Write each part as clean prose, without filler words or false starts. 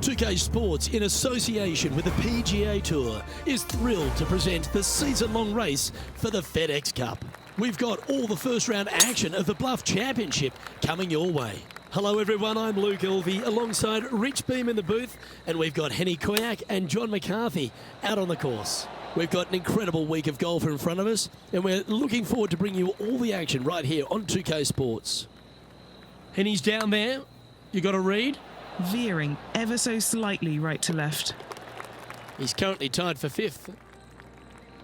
2K Sports, in association with the PGA Tour, is thrilled to present the season-long race for the FedEx Cup. We've got all the first-round action of the Bluff Championship coming your way. Hello everyone, I'm Luke Elvey alongside Rich Beam in the booth, and we've got Henny Koyak and John McCarthy out on the course. We've got an incredible week of golf in front of us, and we're looking forward to bringing you all the action right here on 2K Sports. Henny's down there. You got a read? Veering ever so slightly right to left. He's currently tied for fifth.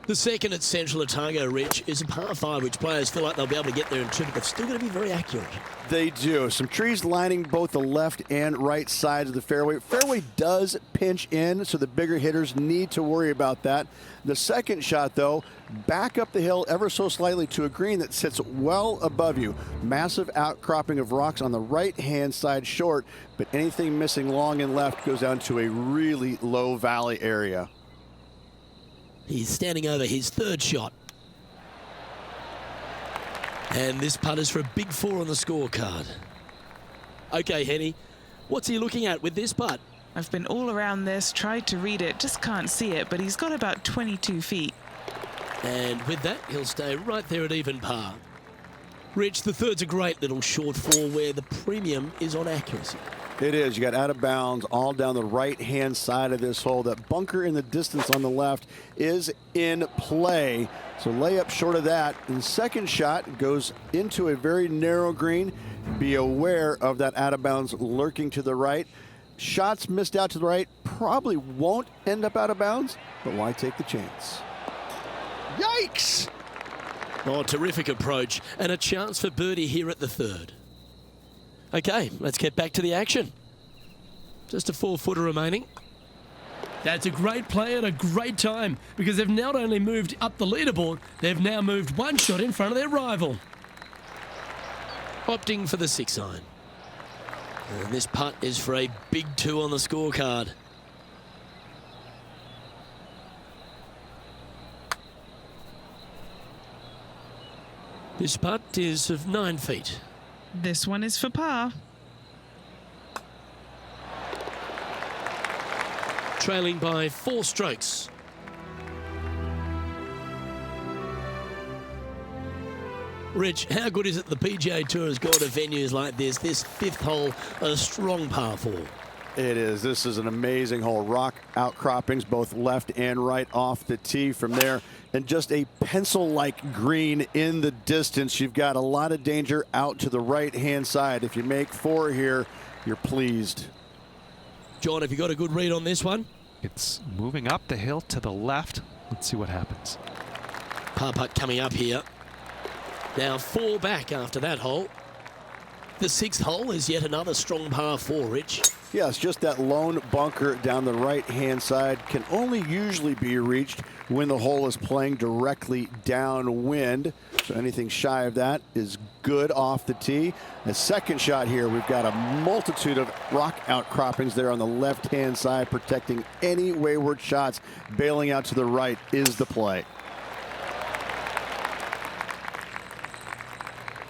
The second at Central Otago, Rich, is a par 5, which players feel like they'll be able to get there in 2, but they've still got to be very accurate. They do. Some trees lining both the left and right sides of the fairway. Fairway does pinch in, so the bigger hitters need to worry about that. The second shot, though, back up the hill ever so slightly to a green that sits well above you. Massive outcropping of rocks on the right-hand side short, but anything missing long and left goes down to a really low valley area. He's standing over his third shot. And this putt is for a big 4 on the scorecard. Okay, Henny, what's he looking at with this putt? I've been all around this, tried to read it, just can't see it, but he's got about 22 feet. And with that, he'll stay right there at even par. Rich, the third's a great little short 4 where the premium is on accuracy. It is. You got out of bounds all down the right-hand side of this hole. That bunker in the distance on the left is in play. So layup short of that. And the second shot goes into a very narrow green. Be aware of that out of bounds lurking to the right. Shots missed out to the right probably won't end up out of bounds, but why take the chance? Yikes! Oh, terrific approach and a chance for birdie here at the third. Okay, let's get back to the action. Just a 4-footer remaining. That's a great play at a great time because they've not only moved up the leaderboard, they've now moved 1 shot in front of their rival. Opting for the 6-iron. And this putt is for a big 2 on the scorecard. This putt is of 9 feet. This one is for par. Trailing by 4 strokes. Rich, how good is it the PGA Tour has gone to venues like this? This 5th hole, a strong par 4. It is. This is an amazing hole. Rock outcroppings both left and right off the tee from there. And just a pencil-like green in the distance. You've got a lot of danger out to the right-hand side. If you make 4 here, you're pleased. John, have you got a good read on this one? It's moving up the hill to the left. Let's see what happens. Par putt coming up here. Now 4 back after that hole. The 6th hole is yet another strong par 4, Rich. Yes, just that lone bunker down the right-hand side can only usually be reached when the hole is playing directly downwind. So anything shy of that is good off the tee. The second shot here, we've got a multitude of rock outcroppings there on the left-hand side, protecting any wayward shots. Bailing out to the right is the play.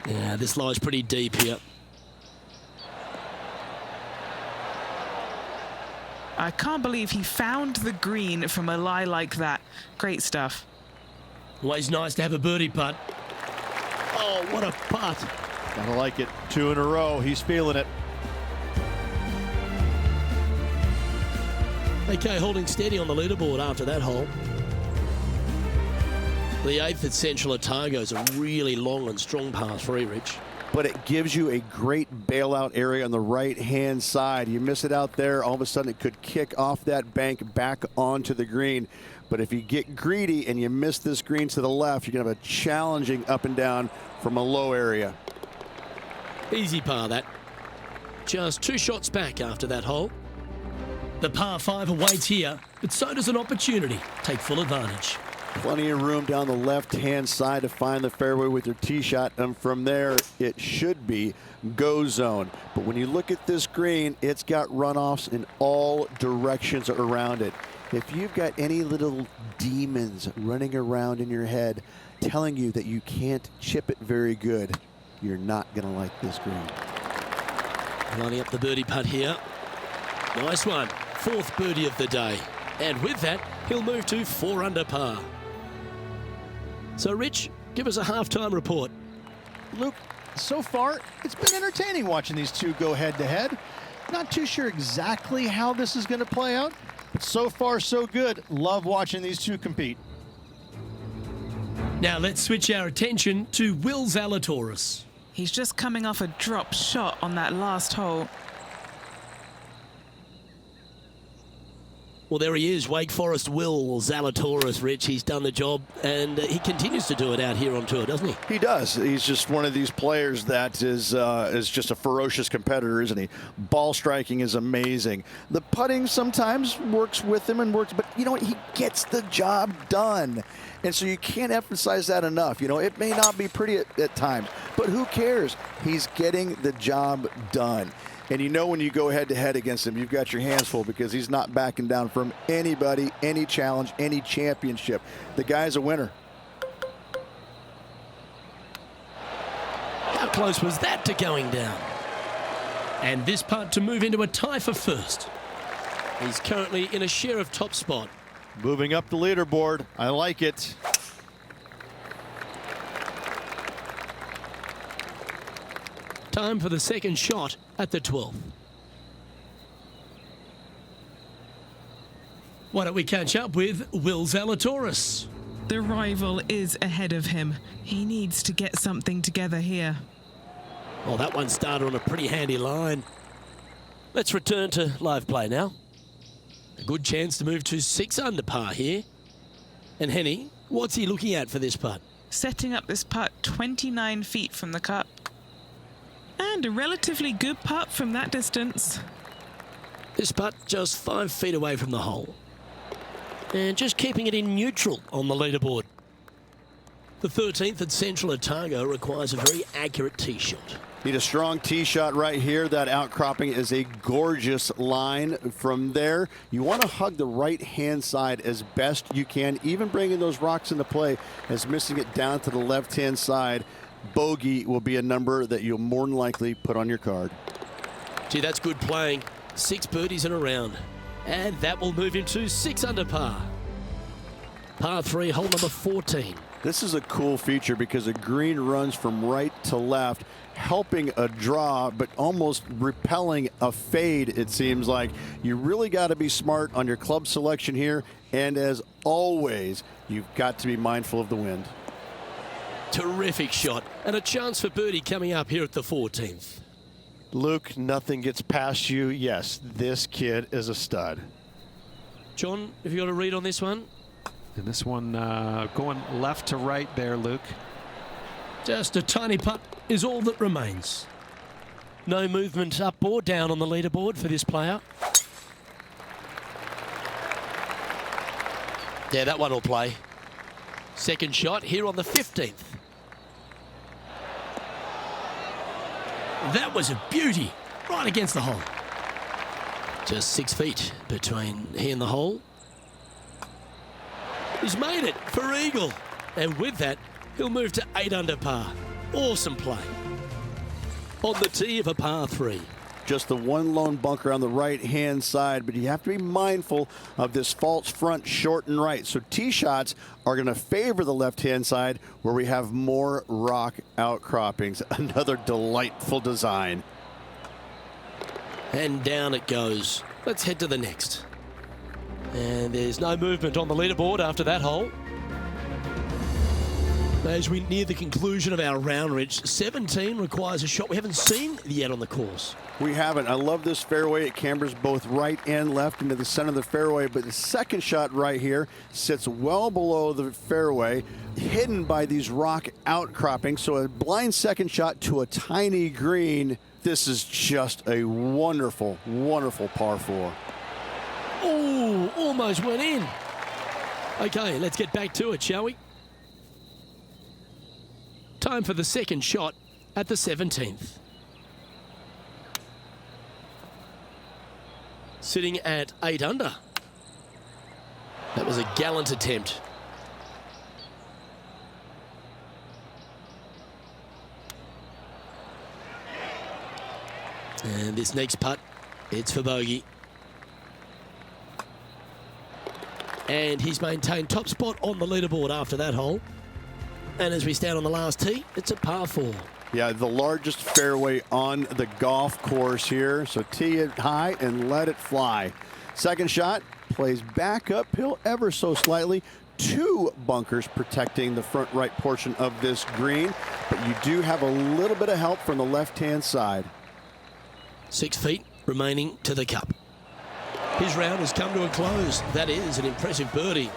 Yeah, this lies pretty deep here. I can't believe he found the green from a lie like that. Great stuff. Always nice to have a birdie putt. Oh, what a putt. Gotta like it. 2 in a row. He's feeling it. Okay, holding steady on the leaderboard after that hole. The 8th at Central Otago is a really long and strong par 3, Rich. But it gives you a great bailout area on the right-hand side. You miss it out there, all of a sudden it could kick off that bank back onto the green. But if you get greedy and you miss this green to the left, you're going to have a challenging up and down from a low area. Easy par, that. Just 2 shots back after that hole. The par 5 awaits here, but so does an opportunity. Take full advantage. Plenty of room down the left-hand side to find the fairway with your tee shot, and from there it should be go zone. But when you look at this green, it's got runoffs in all directions around it. If you've got any little demons running around in your head telling you that you can't chip it very good, you're not going to like this green. Lining up the birdie putt here. Nice one. fourth birdie of the day. And with that, he'll move to 4 under par. So, Rich, give us a halftime report. Luke, so far, it's been entertaining watching these two go head-to-head. Not too sure exactly how this is going to play out, but so far, so good. Love watching these two compete. Now let's switch our attention to Will Zalatoris. He's just coming off a drop shot on that last hole. Well, there he is, Wake Forest Will Zalatoris, Rich. He's done the job, and he continues to do it out here on tour, doesn't he? He does. He's just one of these players that is just a ferocious competitor, isn't he? Ball striking is amazing. The putting sometimes works with him and works, but you know what? He gets the job done. And so you can't emphasize that enough. You know, it may not be pretty at times, but who cares? He's getting the job done. And you know when you go head-to-head against him, you've got your hands full because he's not backing down from anybody, any challenge, any championship. The guy's a winner. How close was that to going down? And this putt to move into a tie for first. He's currently in a share of top spot. Moving up the leaderboard. I like it. Time for the second shot at the 12th. Why don't we catch up with Will Zalatoris? The rival is ahead of him. He needs to get something together here. Well, that one started on a pretty handy line. Let's return to live play now. A good chance to move to 6 under par here. And Henny, what's he looking at for this putt? Setting up this putt 29 feet from the cup. And a relatively good putt from that distance. This putt just 5 feet away from the hole. And just keeping it in neutral on the leaderboard. The 13th at Central Otago requires a very accurate tee shot. Need a strong tee shot right here. That outcropping is a gorgeous line. From there, you want to hug the right-hand side as best you can, even bringing those rocks into play as missing it down to the left-hand side. Bogey will be a number that you'll more than likely put on your card. Gee, that's good playing. 6 birdies in a round. And that will move him to 6 under par. Par 3, hole number 14. This is a cool feature because the green runs from right to left, helping a draw, but almost repelling a fade, it seems like. You really got to be smart on your club selection here. And as always, you've got to be mindful of the wind. Terrific shot. And a chance for birdie coming up here at the 14th. Luke, nothing gets past you. Yes, this kid is a stud. John, have you got a read on this one? And this one going left to right there, Luke. Just a tiny putt is all that remains. No movement up or down on the leaderboard for this player. Yeah, that one will play. Second shot here on the 15th. That was a beauty, right against the hole. Just 6 feet between he and the hole. He's made it for eagle. And with that, he'll move to 8 under par. Awesome play. On the tee of a par 3. Just the one lone bunker on the right-hand side, but you have to be mindful of this false front short and right. So tee shots are going to favor the left-hand side where we have more rock outcroppings. Another delightful design. And down it goes. Let's head to the next. And there's no movement on the leaderboard after that hole. As we near the conclusion of our round, Rich, 17 requires a shot we haven't seen yet on the course. We haven't. I love this fairway. It cambers both right and left into the center of the fairway, but the second shot right here sits well below the fairway, hidden by these rock outcroppings. So a blind second shot to a tiny green. This is just a wonderful, wonderful par 4. Oh, almost went in. Okay, let's get back to it, shall we? Time for the second shot at the 17th. Sitting at 8 under. That was a gallant attempt. And this next putt, it's for bogey. And he's maintained top spot on the leaderboard after that hole. And as we stand on the last tee, it's a par 4. Yeah, the largest fairway on the golf course here. So tee it high and let it fly. Second shot plays back uphill ever so slightly. 2 bunkers protecting the front right portion of this green, but you do have a little bit of help from the left-hand side. 6 feet remaining to the cup. His round has come to a close. That is an impressive birdie.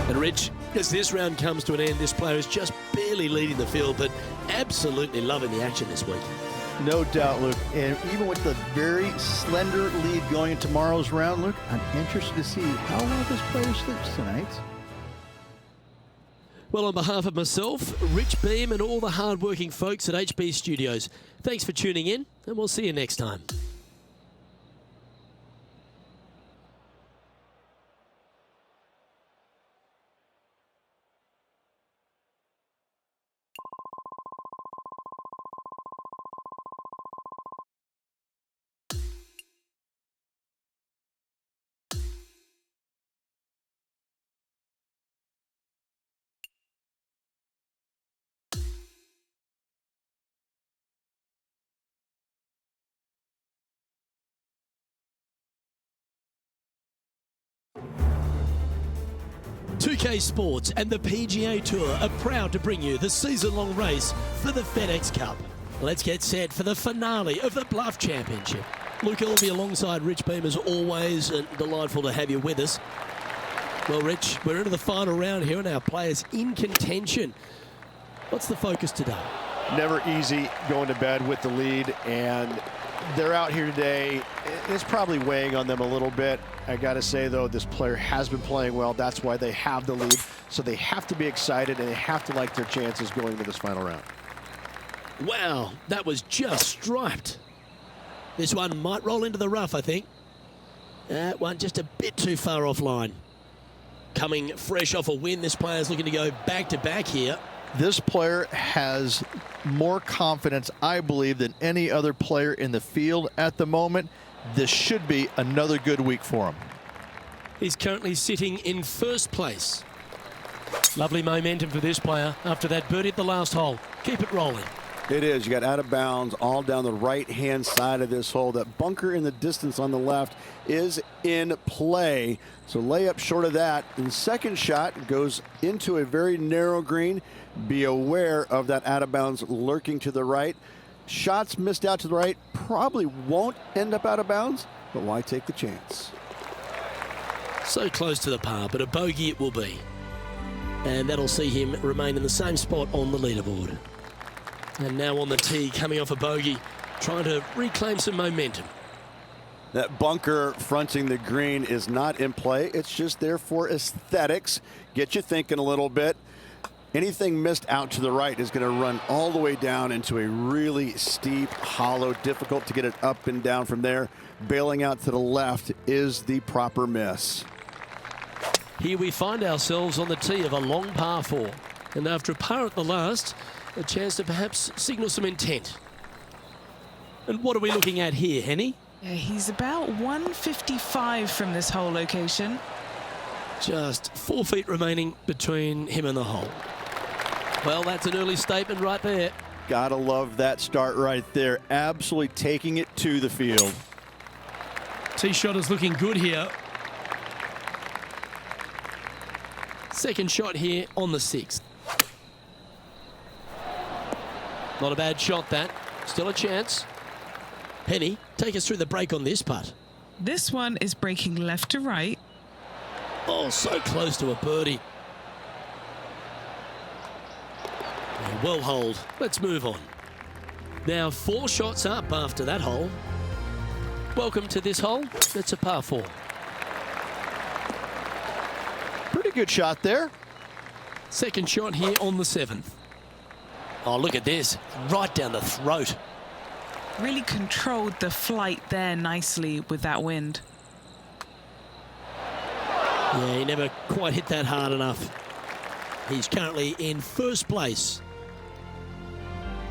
And Rich, as this round comes to an end, this player is just barely leading the field, but absolutely loving the action this week. No doubt, Luke. And even with the very slender lead going into tomorrow's round, Luke, I'm interested to see how well this player sleeps tonight. Well, on behalf of myself, Rich Beem, and all the hard-working folks at HB Studios, thanks for tuning in, and we'll see you next time. K Sports and the PGA Tour are proud to bring you the season-long race for the FedEx Cup. Let's get set for the finale of the Bluff Championship. Luke Elvey alongside Rich Beem as always, and delightful to have you with us. Well, Rich, we're into the final round here and our players in contention. What's the focus today? Never easy going to bed with the lead, and they're out here today. It's probably weighing on them a little bit. I got to say, though, this player has been playing well. That's why they have the lead. So they have to be excited, and they have to like their chances going into this final round. Wow, that was just striped. This one might roll into the rough, I think. That one just a bit too far offline. Coming fresh off a win, this player's looking to go back-to-back here. This player has more confidence, I believe, than any other player in the field at the moment. This should be another good week for him. He's currently sitting in first place. Lovely momentum for this player after that birdie at the last hole. Keep it rolling. It is. You got out of bounds all down the right-hand side of this hole. That bunker in the distance on the left is in play. So layup short of that. And second shot goes into a very narrow green. Be aware of that out of bounds lurking to the right. Shots missed out to the right probably won't end up out of bounds, but why take the chance? So close to the par, but a bogey it will be. And that'll see him remain in the same spot on the leaderboard. And now on the tee, coming off a bogey, trying to reclaim some momentum. That bunker fronting the green is not in play. It's just there for aesthetics. Get you thinking a little bit. Anything missed out to the right is going to run all the way down into a really steep hollow. Difficult to get it up and down from there. Bailing out to the left is the proper miss. Here we find ourselves on the tee of a long par 4. And after a par at the last, a chance to perhaps signal some intent. And what are we looking at here, Henny? Yeah, he's about 155 from this hole location. Just 4 feet remaining between him and the hole. Well, that's an early statement right there. Gotta love that start right there. Absolutely taking it to the field. Tee shot is looking good here. Second shot here on the 6th. Not a bad shot, that. Still a chance. Penny, take us through the break on this putt. This one is breaking left to right. Oh, so close to a birdie. Well holed. Let's move on. Now 4 shots up after that hole. Welcome to this hole. It's a par 4. Pretty good shot there. Second shot here on the 7th. Oh, look at this. Right down the throat. Really controlled the flight there nicely with that wind. Yeah, he never quite hit that hard enough. He's currently in first place.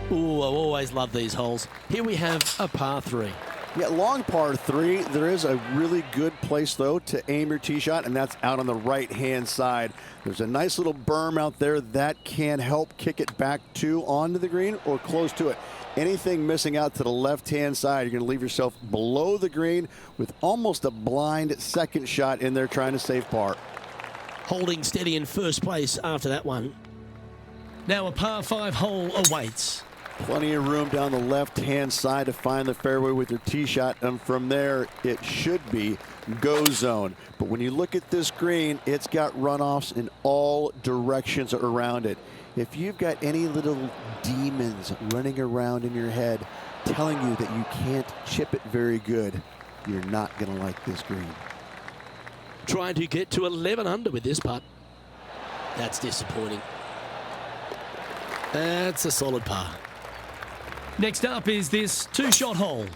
Ooh, I always love these holes. Here we have a par 3. Yeah, long par 3. There is a really good place, though, to aim your tee shot, and that's out on the right-hand side. There's a nice little berm out there that can help kick it back to onto the green or close to it. Anything missing out to the left-hand side, you're going to leave yourself below the green with almost a blind second shot in there trying to save par. Holding steady in first place after that one. Now a par 5 hole awaits. Plenty of room down the left-hand side to find the fairway with your tee shot, and from there it should be go zone. But when you look at this green, it's got runoffs in all directions around it. If you've got any little demons running around in your head telling you that you can't chip it very good, you're not going to like this green. Trying to get to 11 under with this putt. That's disappointing. That's a solid par. Next up is this 2-shot hole.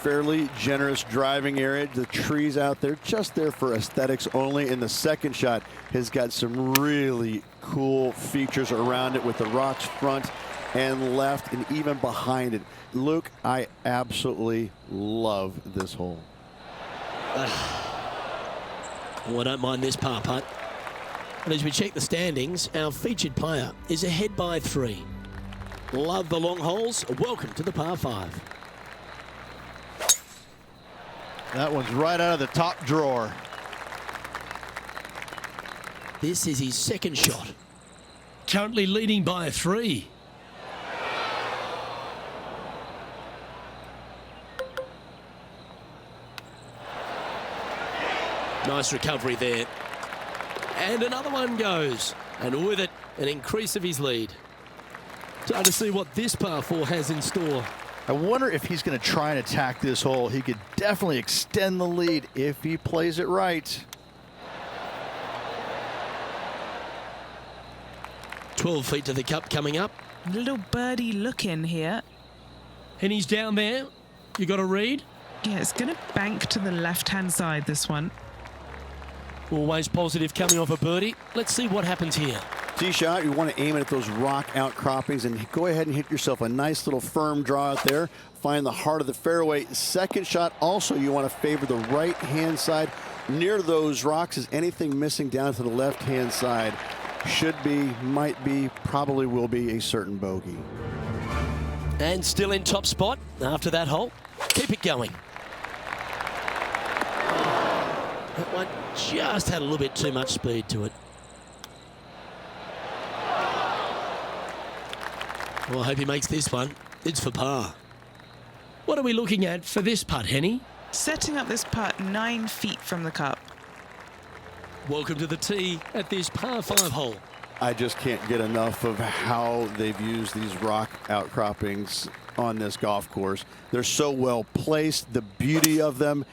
Fairly generous driving area. The trees out there just there for aesthetics only. And the second shot has got some really cool features around it with the rocks front and left and even behind it. Luke, I absolutely love this hole. Oh, I don't mind this par putt. And as we check the standings, our featured player is ahead by 3. Love the long holes. Welcome to the par 5. That one's right out of the top drawer. This is his second shot. Currently leading by 3. Nice recovery there. And another one goes. And with it, an increase of his lead. Time to see what this par 4 has in store. I wonder if he's going to try and attack this hole. He could definitely extend the lead if he plays it right. 12 feet to the cup coming up. Little birdie look in here. And he's down there. You got a read? Yeah, it's going to bank to the left-hand side, this one. Always positive coming off a birdie. Let's see what happens here. Tee shot, you want to aim it at those rock outcroppings and go ahead and hit yourself a nice little firm draw out there. Find the heart of the fairway. Second shot, also you want to favor the right-hand side near those rocks. Is anything missing down to the left-hand side? Should be, might be, probably will be a certain bogey. And still in top spot after that hole. Keep it going. That one just had a little bit too much speed to it. Well, I hope he makes this one. It's for par. What are we looking at for this putt, Henny? Setting up this putt 9 feet from the cup. Welcome to the tee at this par 5 hole. I just can't get enough of how they've used these rock outcroppings on this golf course. They're so well placed, the beauty of them.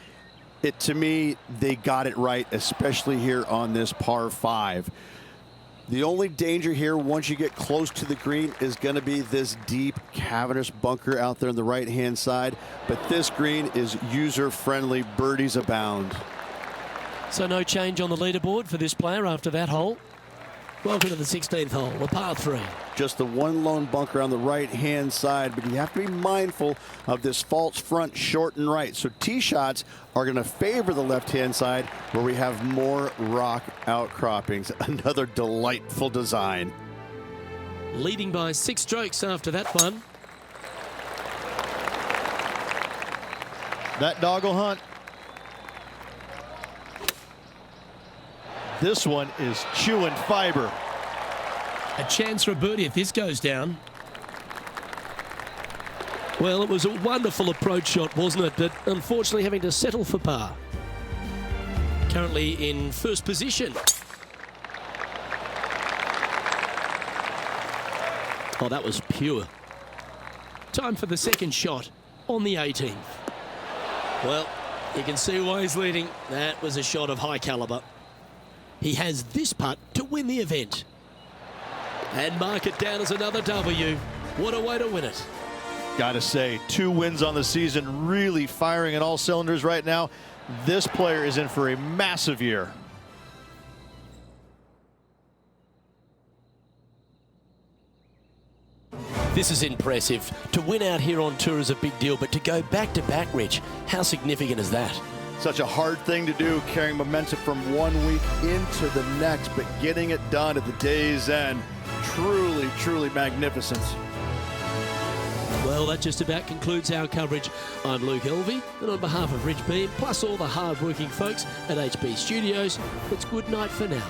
To me, they got it right, especially here on this par 5. The only danger here once you get close to the green is going to be this deep cavernous bunker out there on the right-hand side. But this green is user-friendly. Birdies abound. So no change on the leaderboard for this player after that hole. Welcome to the 16th hole, a par 3. Just the one lone bunker on the right-hand side, but you have to be mindful of this false front short and right. So tee shots are going to favor the left-hand side where we have more rock outcroppings. Another delightful design. Leading by 6 strokes after that one. That dog will hunt. This one is chewing fiber. A chance for a birdie if this goes down. Well, it was a wonderful approach shot, wasn't it? But unfortunately having to settle for par. Currently in first position. Oh, that was pure. Time for the second shot on the 18th. Well, you can see why he's leading. That was a shot of high caliber. He has this putt to win the event. And mark it down as another W. What a way to win it. Gotta say, 2 wins on the season, really firing on all cylinders right now. This player is in for a massive year. This is impressive. To win out here on tour is a big deal, but to go back-to-back, Rich, how significant is that? Such a hard thing to do, carrying momentum from one week into the next, but getting it done at the day's end. Truly, truly magnificent. Well, that just about concludes our coverage. I'm Luke Elvey, and on behalf of Rich Beam, plus all the hard-working folks at HB Studios, it's good night for now.